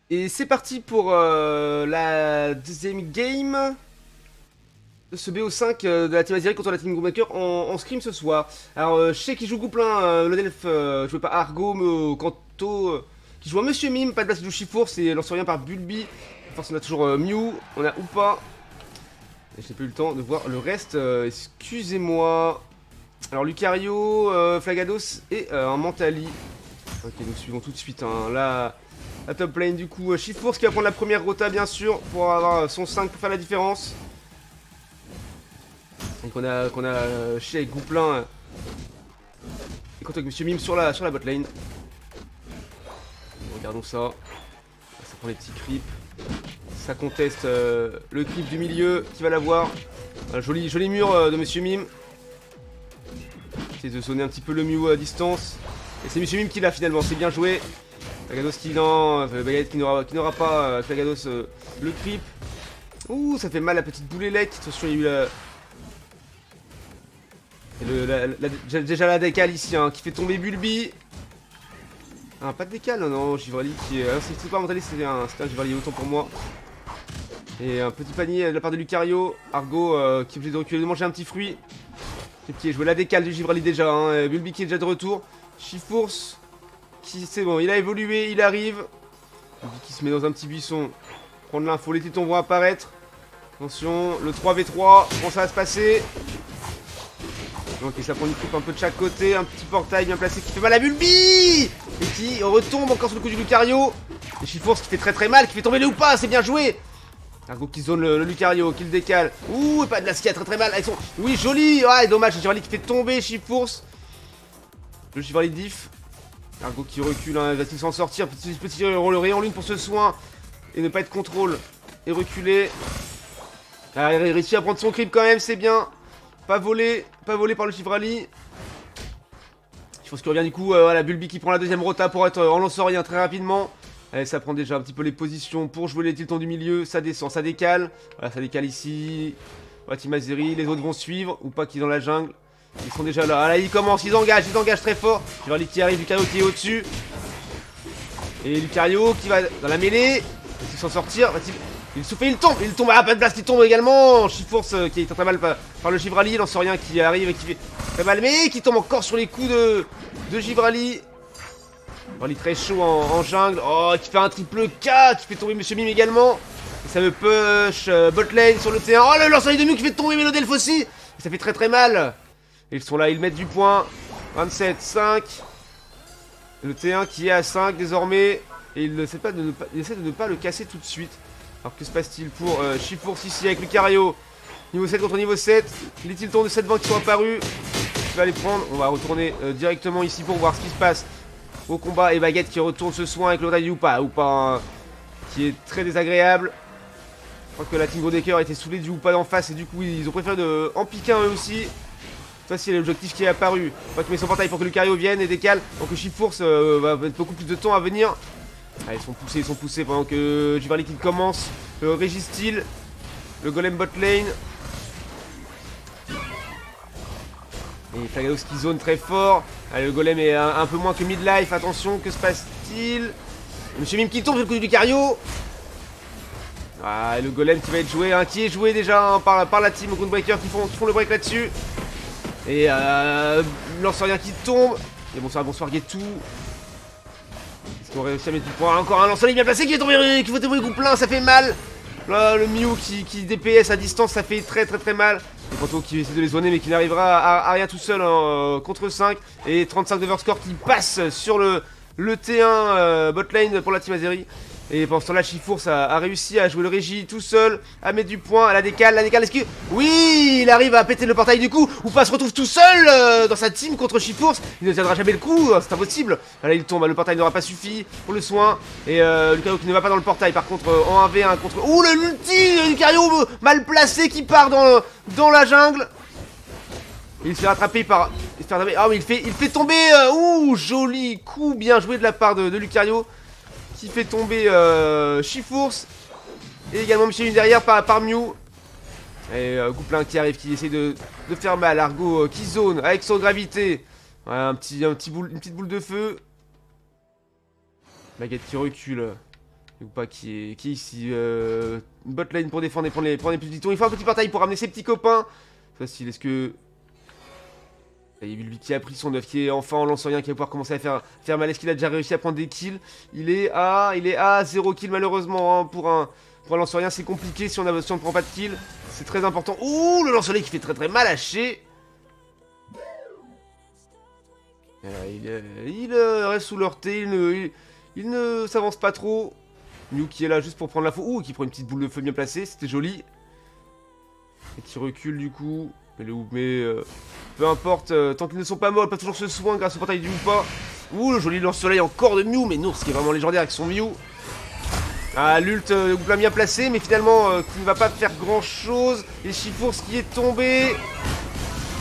Et c'est parti pour la deuxième game de ce BO5 de la Team Azeri contre la Team Groupmaker en scrim ce soir. Alors, je sais qui joue Gouplin, le Delph, joué par Argo, Kanto, qui joue à Monsieur Mime, pas de place, qui joue Chifour, c'est lancé rien par Bulby. Force, on a toujours Mew, on a Oupa. Et je n'ai pas eu le temps de voir le reste, excusez-moi. Alors, Lucario, Flagados et un Mentali. Ok, nous suivons tout de suite, hein. Là. La top lane du coup, Chifours qui va prendre la première rota bien sûr pour avoir son 5 pour faire la différence. Et qu'on a chié avec Gouplin et contre avec Monsieur Mime sur la bot lane. Regardons ça. Ça prend les petits creeps. Ça conteste le creep du milieu qui va l'avoir. Un joli mur de Monsieur Mime. Essaye de sonner un petit peu le Mew à distance. Et c'est Monsieur Mime qui l'a finalement, c'est bien joué. Flagados qui Baguette qui n'aura pas Flagados le creep. Ouh, ça fait mal la petite boulélec. Attention, il y a eu déjà la décale ici hein, qui fait tomber Bulby. Ah, pas de décale, non, Givrali qui est. C'est pas mentaliste, c'était un Givrali autant pour moi. Et un petit panier de la part de Lucario. Argo qui est obligé de reculer, de manger un petit fruit. Qui est joué la décale du Givrali déjà. Hein. Bulby qui est déjà de retour. Chifours. C'est bon, il a évolué, il arrive. Qui se met dans un petit buisson. Prendre l'info, les tétons vont apparaître. Attention, le 3v3, comment ça va se passer? Donc ça prend une coupe un peu de chaque côté, un petit portail bien placé qui fait mal à Bulby. Et qui retombe encore sur le coup du Lucario. Et Chifours qui fait très mal, qui fait tomber le Oupa, c'est bien joué. Argo qui zone le Lucario, qui le décale. Ouh, et pas de la ski, très mal avec son... Oui, joli. Ouais, dommage, le Givrali qui fait tomber Chifours. Le Givrali diff. Argo qui recule, hein, va-t-il s'en sortir? Petit rayon lune pour ce soin et ne pas être contrôle et reculer. Ah, il réussit à prendre son creep quand même, c'est bien. Pas volé par le Givrali. Je pense qu'il revient du coup, voilà, Bulby qui prend la deuxième rota pour être en lancerien très rapidement. Allez, ça prend déjà un petit peu les positions pour jouer les tiltons du milieu, ça descend, ça décale. Voilà, ça décale ici. Voilà, Team Azeri, les autres vont suivre, ou pas qui est dans la jungle. Ils sont déjà là. Ah là, ils commencent, ils engagent très fort. Givrali qui arrive, Lucario qui est au-dessus. Et Lucario qui va dans la mêlée. Va-t-il s'en sortir? Il souffle, il tombe. Ah, pas de blast, il tombe également. Chifours qui est très mal par le Givrali. Lancerien qui arrive et qui fait très mal, mais qui tombe encore sur les coups de Givrali. Givrali très chaud en jungle. Oh, qui fait un triple K, qui fait tomber Monsieur Mime également. Et ça me push bot lane sur le T1. Oh, le lancer de Mew qui fait tomber Mélodelph aussi. Et ça fait très mal. Ils sont là, ils mettent du point. 27, 5. Le T1 qui est à 5 désormais. Et il essaie de ne pas le casser tout de suite. Alors que se passe-t-il pour Chifours ici avec Lucario? Niveau 7 contre niveau 7. Les tiltons de 7-20 qui sont apparus. Je vais aller prendre. On va retourner directement ici pour voir ce qui se passe au combat. Et Baguette qui retourne ce soin avec le raid du Oupa. Oupa qui est très désagréable. Je crois que la Team Groupmaker était saoulée du Oupa d'en face. Et du coup, ils ont préféré en piquer un eux aussi. Voici l'objectif qui est apparu. On va mettre son portail pour que Lucario vienne et décale. Donc le Chifours va mettre beaucoup plus de temps à venir. Ah, ils sont poussés pendant que Givrali qui commence. Le Registeel. Le Golem bot lane. Et Flagados qui zone très fort. Allez, le Golem est un peu moins que midlife. Attention, que se passe-t-il? Monsieur Mime qui tombe sur le coup du Lucario. Ah, le Golem qui va être joué, hein, qui est joué déjà hein, par la team Groundbreaker qui font le break là-dessus. Et lancerien qui tombe. Et bonsoir Guetou. Est-ce qu'on réussit à mettre du point? Encore un lancerien bien placé qui est tombé, qui faut tomber Gouplin, ça fait mal. Là, le Mew qui DPS à distance, ça fait très mal. Le Kanto qui essaie de les zoner mais qui n'arrivera à rien tout seul contre 5. Et 35 d'overscore qui passe sur le T1 bot lane pour la Team Azeri. Et pendant ce temps-là, Chifours a réussi à jouer le régie tout seul, à mettre du point, à la décale, est-ce que... Oui, il arrive à péter le portail du coup, ou pas se retrouve tout seul dans sa team contre Chifours. Il ne tiendra jamais le coup, c'est impossible. Là, il tombe, le portail n'aura pas suffi pour le soin. Et Lucario qui ne va pas dans le portail, par contre, en 1v1 contre... Ouh, le multi Lucario mal placé qui part dans la jungle. Et il se fait rattraper par... Ah, mais il fait tomber... Ouh, joli coup, bien joué de la part de Lucario. Qui fait tomber Chifours. Et également Monsieur derrière par Mew. Et Gouplin qui arrive, qui essaie de faire mal. Argo qui zone avec son gravité. Voilà, une petite boule de feu. Baguette qui recule. Ou pas qui est ici. Bot lane pour défendre et prendre les petits tours. Il faut un petit portail pour ramener ses petits copains. Facile, est-ce que... Il y a lui qui a pris son œuf, qui est enfin en lançant rien, qui va pouvoir commencer à faire mal. Est-ce qu'il a déjà réussi à prendre des kills? Il est à 0 kill malheureusement, hein, pour un lancer rien, c'est compliqué si on ne prend pas de kill. C'est très important. Ouh, le lance-soleil qui fait très mal haché. Il reste sous leur thé, il ne s'avance pas trop. Mew qui est là juste pour prendre la faux. Ouh, qui prend une petite boule de feu bien placée, c'était joli. Et qui recule du coup. Mais peu importe, tant qu'ils ne sont pas morts, pas toujours ce soin grâce au portail du ou pas. Ouh, le joli lance-soleil encore de Mew, mais Nours qui est vraiment légendaire avec son Mew. Ah, l'ult, bien placé, mais finalement, qui ne va pas faire grand chose. Et Chifours qui est tombé.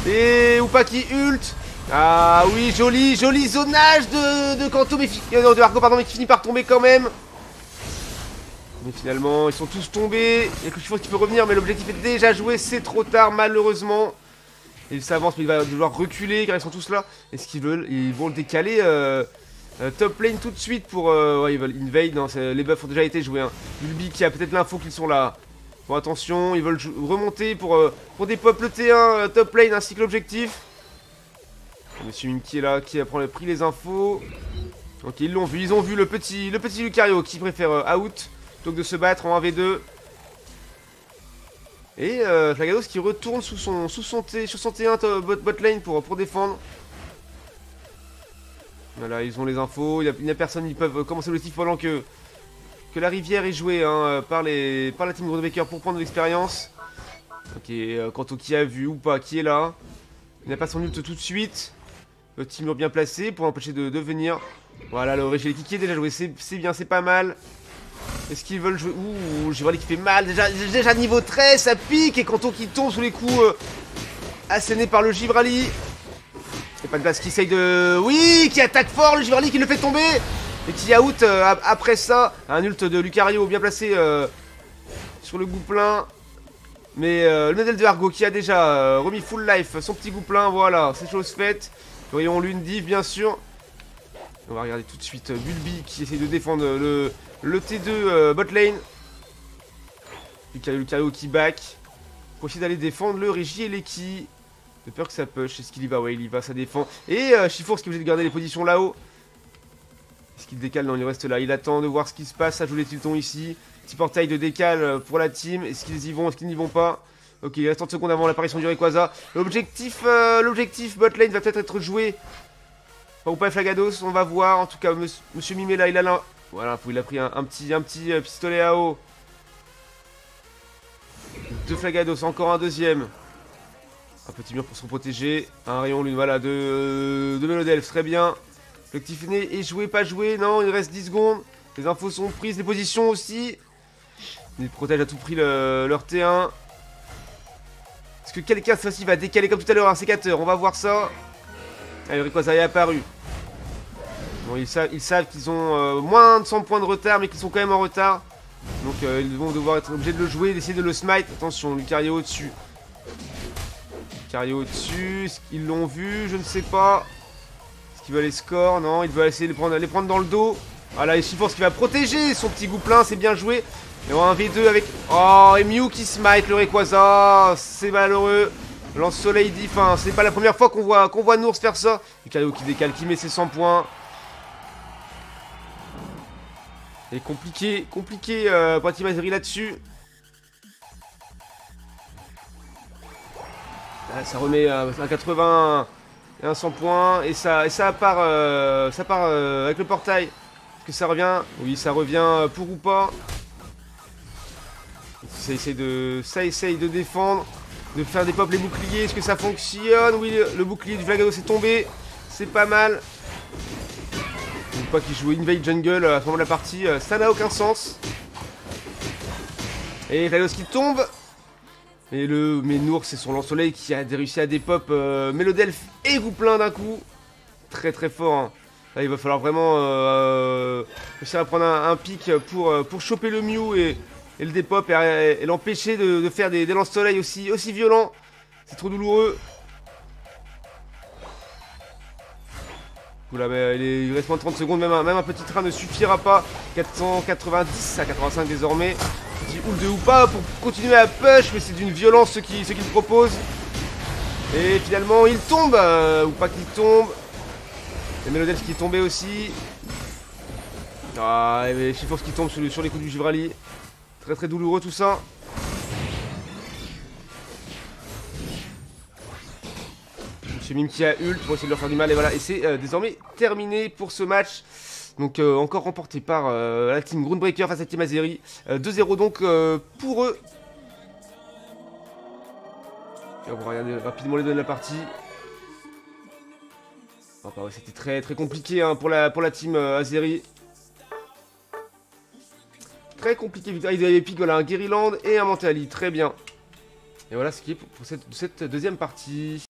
Et Oupa qui ult. Ah oui, joli zonage de Kanto, mais de Argo, pardon, mais qui finit par tomber quand même. Mais finalement, ils sont tous tombés. Il y a que Chifours qui peut revenir, mais l'objectif est déjà joué, c'est trop tard, malheureusement. Il s'avance, mais il va devoir reculer car ils sont tous là. Est-ce qu'ils veulent? Ils vont le décaler top lane tout de suite pour... ouais, ils veulent invade, non, les buffs ont déjà été joués. Hein. Bulby qui a peut-être l'info qu'ils sont là. Bon, attention, ils veulent remonter pour dépop le T1 top lane ainsi que l'objectif. Monsieur Mime qui est là, qui a pris les infos. Ok, ils l'ont vu, ils ont vu le petit Lucario qui préfère out plutôt que de se battre en 1v2. Et Flagados qui retourne sous son T1 bot lane pour défendre. Voilà, ils ont les infos, il n'y a personne, ils peuvent commencer l'objectif pendant que la rivière est jouée hein, par la team Groundbreaker pour prendre de l'expérience. Ok, Kanto qui a vu ou pas, qui est là. Il n'a pas son ult tout de suite. Le team bien placé pour l'empêcher de venir. Voilà, le Régé qui est déjà joué, c'est bien, c'est pas mal. Est-ce qu'ils veulent jouer? Ouh, Givrali qui fait mal, déjà niveau 13, ça pique. Et Kanto qui tombe sous les coups assénés par le Givrali. Et pas de base qui essaye de... Oui, qui attaque fort, le Givrali qui le fait tomber. Et qui out après ça. Un ult de Lucario bien placé sur le gouppelin. Mais le modèle de Argo qui a déjà remis full life son petit gouppelin, voilà, c'est chose faite. Voyons l'une div bien sûr. On va regarder tout de suite Bulby qui essaye de défendre le T2 bot lane. Lucario qui back. Pour essayer d'aller défendre le Régie et l'Eki. De peur que ça push. Est-ce qu'il y va? Ouais, il y va, ça défend. Et Chifours qui est obligé de garder les positions là-haut. Est-ce qu'il décale? Non, il reste là. Il attend de voir ce qui se passe. Ça joue les Tiltons ici. Petit portail de décale pour la team. Est-ce qu'ils y vont? Est-ce qu'ils n'y vont pas? Ok, il reste 30 secondes avant l'apparition du Rayquaza. L'objectif bot lane va peut-être être joué. Ou pas Flagados, on va voir. En tout cas, Monsieur Mimé là, il a là. Voilà, il a pris un petit pistolet à eau. Deux Flagados, encore un deuxième. Un petit mur pour se protéger. Un rayon lune, voilà, de Mélodelph, très bien. L'objectif est joué, pas joué. Non, il reste 10 secondes. Les infos sont prises, les positions aussi. Ils protègent à tout prix leur T1. Est-ce que quelqu'un cette fois-ci va décaler comme tout à l'heure un sécateur? On va voir ça. Allez, Rayquaza est apparu. Bon, ils savent qu'ils ont moins de 100 points de retard, mais qu'ils sont quand même en retard. Donc ils vont devoir être obligés de le jouer, d'essayer de le smite. Attention, Lucario au-dessus. Lucario au-dessus. Est-ce qu'ils l'ont vu? Je ne sais pas. Est-ce qu'il veut les scores? Non, il veut essayer de les prendre dans le dos. Voilà, et Chifours qui va protéger son petit gouppelin, c'est bien joué. Et on a un V2 avec... Oh, et Mew qui smite le Rayquaza. C'est malheureux. Lance-soleil diff, hein. C'est pas la première fois qu'on voit Nours faire ça. Lucario qui décale, qui met ses 100 points. Et compliqué pour Team Azeri là-dessus. Ça remet un 80 et un 100 points. Et ça part avec le portail. Est-ce que ça revient? Oui, ça revient pour ou pas. Ça essaye de défendre. De faire des pop les boucliers. Est-ce que ça fonctionne? Oui, le bouclier du Flagados est tombé. C'est pas mal. Ou pas qu'il joue Invade Jungle à ce moment de la partie. Ça n'a aucun sens. Et Flagados qui tombe. Et mais Nours, c'est son lance-soleil qui a réussi à dépop Mélodelph et Gouppelin d'un coup. Très très fort. Hein. Là, il va falloir vraiment réussir à prendre un pic pour choper le Mew et le dépop et l'empêcher de faire des lance-soleil aussi violents. C'est trop douloureux. coup là, mais il reste moins de 30 secondes, même un petit train ne suffira pas. 490 à 85 désormais. Petit ult de Hoopa pour continuer à push, mais c'est d'une violence ce qu'il propose. Et finalement il tombe, Hoopa qui tombe. Et Melodel qui est tombé aussi. Ah, et Shiforce qui tombe sur les coups du Givrali. Très très douloureux tout ça. Chez Mime qui a ult pour essayer de leur faire du mal. Et voilà, et c'est désormais terminé pour ce match. Donc encore remporté par la team Groundbreaker face à Team Azeri. 2-0 donc pour eux. Et on va regarder rapidement les données de la partie. Oh, bah ouais, c'était très très compliqué hein, pour la team Azeri. Très compliqué, victoire épique, voilà, un Guériland et un Mentali, très bien. Et voilà ce qui est pour cette deuxième partie.